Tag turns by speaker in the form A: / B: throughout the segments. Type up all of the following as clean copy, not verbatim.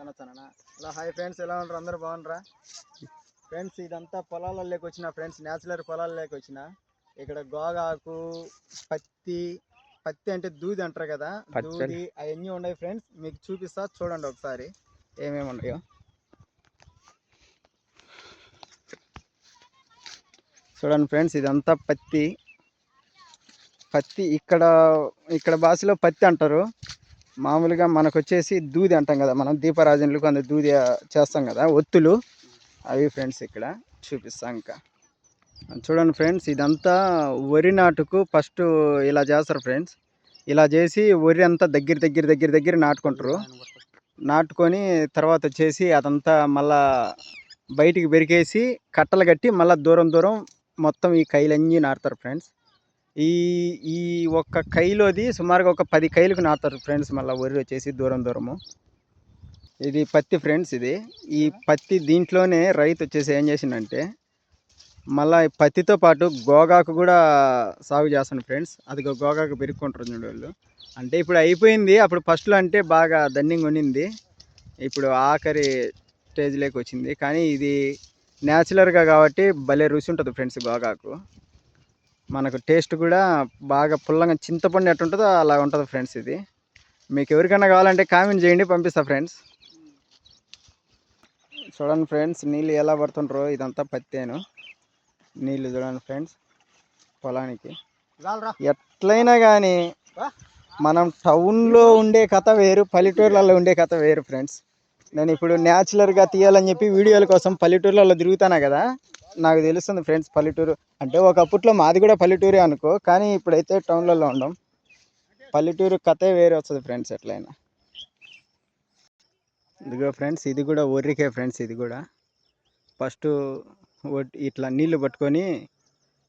A: Hello hi friends, ఎలా ఉంటారు? అందరూ బాగుంటారా ఫ్రెండ్స్? ఇదంతా పొలాలలోకి వచ్చిన ఫ్రెండ్స్, న్యాచురల్ పొలాలలోకి వచ్చిన. ఇక్కడ గోగాకు, పత్తి పత్తి అంటే దూది అంటారు కదా, దూది అవన్నీ ఉన్నాయి ఫ్రెండ్స్. మీకు చూపిస్తా, చూడండి ఒకసారి ఏమేమి ఉన్నాయో. చూడండి ఫ్రెండ్స్, ఇదంతా పత్తి. పత్తి ఇక్కడ భాషలో పత్తి అంటారు. మామూలుగా మనకు వచ్చేసి దూది అంటాం కదా, మనం దీపారాజనలకు అంత దూది చేస్తాం కదా, ఒత్తులు అవి ఫ్రెండ్స్. ఇక్కడ చూపిస్తాం. ఇంకా చూడండి ఫ్రెండ్స్, ఇదంతా వరి నాటుకు ఫస్ట్ ఇలా చేస్తారు ఫ్రెండ్స్. ఇలా చేసి వరి అంతా దగ్గర నాటుకుంటారు. నాటుకొని తర్వాత వచ్చేసి అదంతా మళ్ళా బయటికి బెరికేసి కట్టలు కట్టి మళ్ళీ దూరం మొత్తం ఈ కైలన్నీ నాటుతారు ఫ్రెండ్స్. ఈ ఈ ఒక్క కైలోది సుమారుగా ఒక 10 కైలకు నాటుతారు ఫ్రెండ్స్. మళ్ళీ వరి వచ్చేసి దూరము. ఇది పత్తి ఫ్రెండ్స్. ఈ పత్తి దీంట్లోనే రైతు వచ్చేసి ఏం చేసిందంటే మళ్ళీ పత్తితో పాటు గోగాకు కూడా సాగు చేస్తాను ఫ్రెండ్స్. అది గోగాకు పెరుక్కుంటారు చూడండి వాళ్ళు. అంటే ఇప్పుడు అయిపోయింది. అప్పుడు ఫస్ట్లో అంటే బాగా దండింగ్ ఉండింది. ఇప్పుడు ఆఖరి స్టేజ్లోకి వచ్చింది. కానీ ఇది న్యాచురల్గా కాబట్టి భలే రుచి ఉంటుంది ఫ్రెండ్స్. గోగాకు మనకు టేస్ట్ కూడా బాగా పుల్లంగా చింతపండు ఎట్టుంటుందో అలా ఉంటుంది ఫ్రెండ్స్. ఇది మీకు ఎవరికైనా కావాలంటే కామెంట్ చేయండి, పంపిస్తా ఫ్రెండ్స్. చూడండి ఫ్రెండ్స్, నీళ్ళు ఎలా పడుతుంటారో. ఇదంతా పత్తేను. నీళ్ళు చూడండి ఫ్రెండ్స్. పొలానికి ఎట్లయినా కానీ మనం టౌన్లో ఉండే కథ వేరు, పల్లెటూర్లలో ఉండే కథ వేరు ఫ్రెండ్స్. నేను ఇప్పుడు న్యాచురల్గా తీయాలని చెప్పి వీడియోల కోసం పల్లెటూర్లలో తిరుగుతాను కదా, నాకు తెలుస్తుంది ఫ్రెండ్స్. పల్లెటూరు అంటే ఒకప్పట్లో మాది కూడా పల్లెటూరే అనుకో, కానీ ఇప్పుడైతే టౌన్లలో ఉండం. పల్లెటూరు కథే వేరే వస్తుంది ఫ్రెండ్స్ ఎట్లయినా. ఇదిగో ఫ్రెండ్స్, ఇది కూడా ఒర్రికే ఫ్రెండ్స్. ఇది కూడా ఫస్ట్ ఇట్లా నీళ్లు పట్టుకొని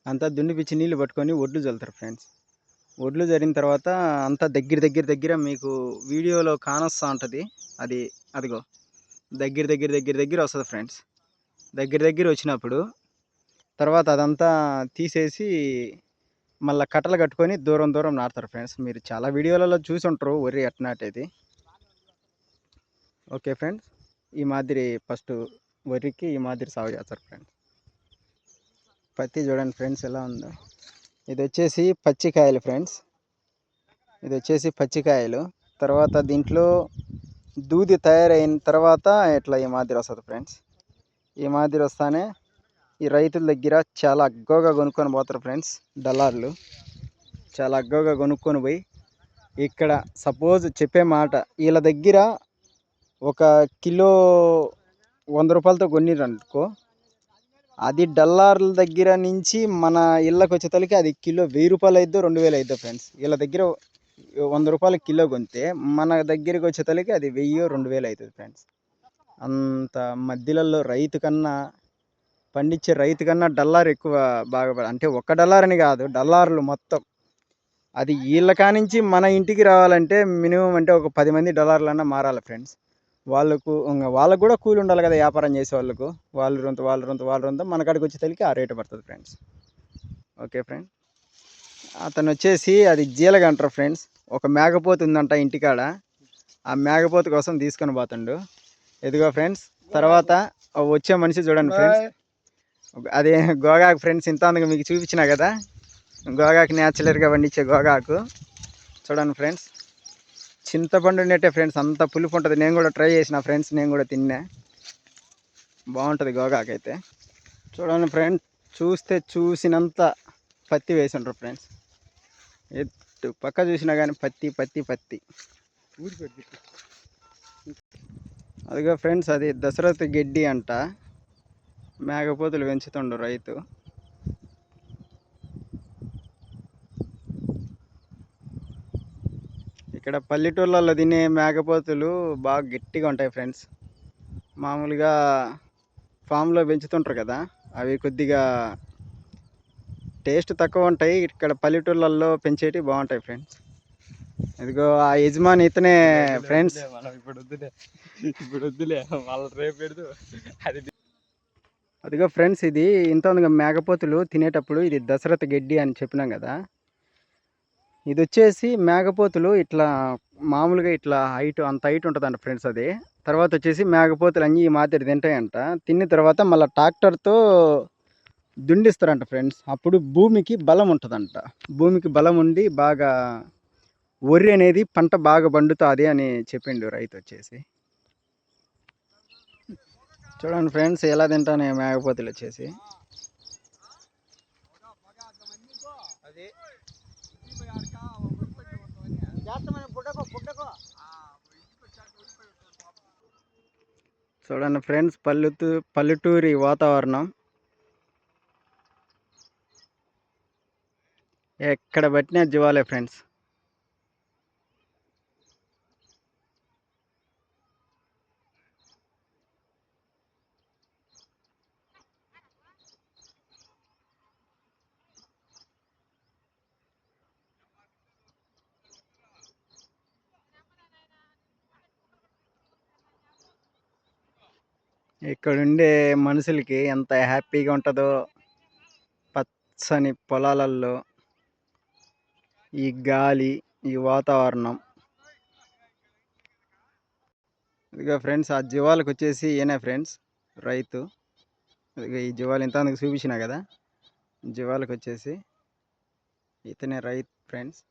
A: అంతా దున్నిపిచ్చి నీళ్లు పట్టుకొని ఒడ్లు చల్లుతారు ఫ్రెండ్స్. ఒడ్లు జరిగిన తర్వాత అంతా దగ్గర మీకు వీడియోలో కానొస్తూ ఉంటుంది. అదిగో దగ్గర వస్తుంది ఫ్రెండ్స్. దగ్గర వచ్చినప్పుడు తర్వాత అదంతా తీసేసి మళ్ళీ కట్టలు కట్టుకొని దూరం నాటుతారు ఫ్రెండ్స్. మీరు చాలా వీడియోలలో చూసి ఉంటారు వరి ఎట్లా నాటేది. ఓకే ఫ్రెండ్స్, ఈ మాదిరి ఫస్ట్ వరికి ఈ మాదిరి సాగు చేస్తారు ఫ్రెండ్స్. పత్తి చూడండి ఫ్రెండ్స్ ఎలా ఉందో. ఇది వచ్చేసి పచ్చికాయలు ఫ్రెండ్స్. తర్వాత దీంట్లో దూది తయారైన తర్వాత ఇట్లా ఈ మాదిరి వస్తుంది ఫ్రెండ్స్. ఈ మాదిరి వస్తానే ఈ రైతుల దగ్గర చాలా అగ్గోగా కొనుక్కొని పోతారు ఫ్రెండ్స్. దళారులు చాలా అగ్గోగా కొనుక్కొని పోయి ఇక్కడ సపోజ్ చెప్పే మాట, వీళ్ళ దగ్గర ఒక కిలో 100 రూపాయలతో కొనిరనుకో, అది డల్లార్ల దగ్గర నుంచి మన ఇళ్ళకి వచ్చేతలకి అది కిలో 1000 రూపాయలు అయిద్దో 2000 అయిద్దో ఫ్రెండ్స్. వీళ్ళ దగ్గర 100 రూపాయలు కిలో కొంటే మన దగ్గరికి వచ్చేతలకి అది 1000-2000 అవుతుంది ఫ్రెండ్స్. అంత మధ్యలలో పండించే రైతు కన్నా డల్లార్ ఎక్కువ బాగా, అంటే ఒక్క డల్లార్ అని కాదు, డల్లార్లు మొత్తం. అది వీళ్ళ కానించి మన ఇంటికి రావాలంటే మినిమం అంటే ఒక 10 మంది డల్లార్లన్నా మారాలి ఫ్రెండ్స్. వాళ్ళకు కూడా కూలి ఉండాలి కదా, వ్యాపారం చేసే వాళ్ళకు. వాళ్ళు రొంత మన కాడికి వచ్చేసరికి ఆ రేటు పడుతుంది ఫ్రెండ్స్. ఓకే ఫ్రెండ్, అతను వచ్చేసి అది జీలగ అంటారు ఫ్రెండ్స్. ఒక మేకపోతు ఉందంట ఇంటికాడ, ఆ మేకపోతు కోసం తీసుకొని పోతాడు. ఎదుగో ఫ్రెండ్స్, తర్వాత వచ్చే మనిషి చూడండి ఫ్రెండ్స్, అదే గోగాకు ఫ్రెండ్స్. ఇంత అందుకు మీకు చూపించినా కదా, గోగాకు న్యాచురల్గా పండించే గోగాకు చూడండి ఫ్రెండ్స్. చింతపండు ఉన్నట్టే ఫ్రెండ్స్, అంత పులుపు ఉంటుంది. నేను కూడా ట్రై చేసిన ఫ్రెండ్స్, నేను కూడా తిన్నా. బాగుంటుంది గోగాకు అయితే. చూడండి ఫ్రెండ్స్, చూసినంత పత్తి వేసి ఉంటారు ఫ్రెండ్స్. ఎటు పక్క చూసినా కానీ పత్తి. అదిగో ఫ్రెండ్స్, అది దశరథ గడ్డి అంట. మేకపోతులు పెంచుతుండు రైతు. ఇక్కడ పల్లెటూళ్ళల్లో తినే మేకపోతులు బాగా గట్టిగా ఉంటాయి ఫ్రెండ్స్. మామూలుగా ఫామ్లో పెంచుతుంటారు కదా, అవి కొద్దిగా టేస్ట్ తక్కువ ఉంటాయి. ఇక్కడ పల్లెటూళ్ళల్లో పెంచేటివి బాగుంటాయి ఫ్రెండ్స్. ఇదిగో ఆ యజమాని ఇతనే ఫ్రెండ్స్. అదిగో ఫ్రెండ్స్, ఇది ఇంత మేకపోతులు తినేటప్పుడు ఇది దశరథ గడ్డి అని చెప్పినాం కదా. ఇది వచ్చేసి మేకపోతులు ఇట్లా మామూలుగా ఇట్లా అంత హైట్ ఉంటుందంట ఫ్రెండ్స్. అది తర్వాత వచ్చేసి మేకపోతులు అన్నీ ఈ మాదిరి తింటాయంట. తిన్న తర్వాత మళ్ళీ ట్రాక్టర్తో దుండిస్తారంట ఫ్రెండ్స్. అప్పుడు భూమికి బలం ఉంటుందంట. భూమికి బలం ఉండి బాగా వరి అనేది పంట బాగా పండుతుంది అని చెప్పిండు రైతు వచ్చేసి. చూడండి ఫ్రెండ్స్ ఎలా తింటానే మేకపోతులు వచ్చేసి. చూడండి ఫ్రెండ్స్ పల్లెటూరి వాతావరణం. ఎక్కడ పట్టినా జీవాలే ఫ్రెండ్స్. ఇక్కడ ఉండే మనుషులకి ఎంత హ్యాపీగా ఉంటుందో పచ్చని పొలాలలో ఈ గాలి, ఈ వాతావరణం. ఇదిగో ఫ్రెండ్స్ ఆ జీవాలకు వచ్చేసి ఈయనే ఫ్రెండ్స్ రైతు. ఇదిగో ఈ జీవాలు ఇంతకు చూపించినా కదా, జీవాలకు వచ్చేసి ఇతనే రైతు ఫ్రెండ్స్.